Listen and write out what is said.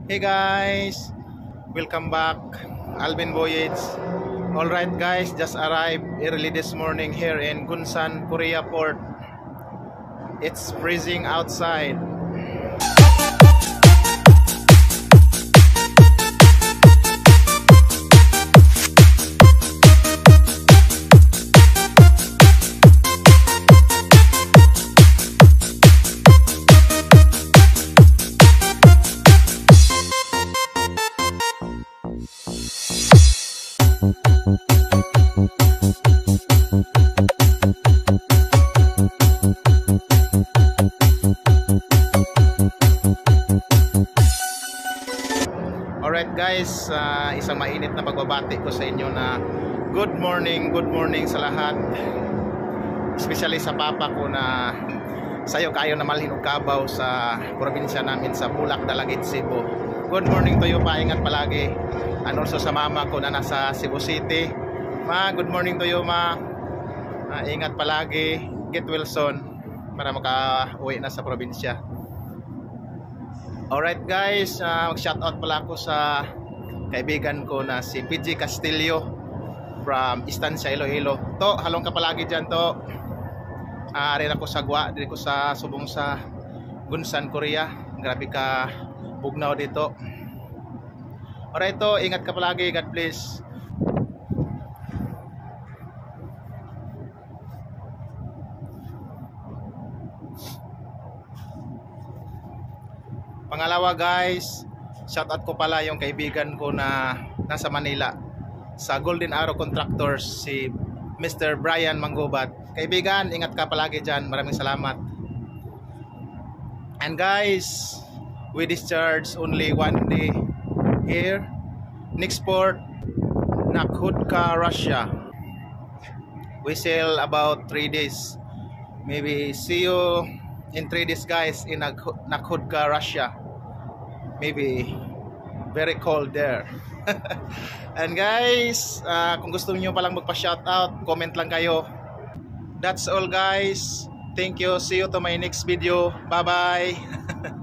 Hey guys, welcome back. Alvin Voyage. Alright guys, just arrived early this morning here in Gunsan, Korea port. It's freezing outside. Alright guys, isang mainit na pagbabati ko sa inyo na good morning sa lahat. Especially sa papa ko na sayo kayo na malhin og Kabaw sa probinsya namin sa Bulak, Dalagit, Cebu. Good morning to you pa, ingat palagi. And also sa mama ko na nasa Cebu City. Ma, good morning to you ma. Ingat palagi, get well soon para maka-uwi na sa probinsya. Alright guys, mag-shoutout pala ako sa kaibigan ko na si PG Castillo from Estancia, Iloilo. To, halong ka palagi dyan to. Rin ako sa Gwa, rin ako sa subong sa Gunsan, Korea. Grabe ka bugnaw dito. Alright to, ingat ka palagi, God bless. Pangalawa guys, shoutout ko pala yung kaibigan ko na nasa Manila sa Golden Arrow Contractors, si Mr. Brian Manggubat. Kaibigan, ingat ka palagi dyan. Maraming salamat. And guys, we discharge only one day here. Next port, Nakhudka, Russia. We sail about 3 days. Maybe see you in 3 days guys in Nakhudka, Russia. Maybe very cold there. And guys, kung gusto niyo palang magpa-shoutout, comment lang kayo. That's all guys. Thank you. See you to my next video. Bye bye.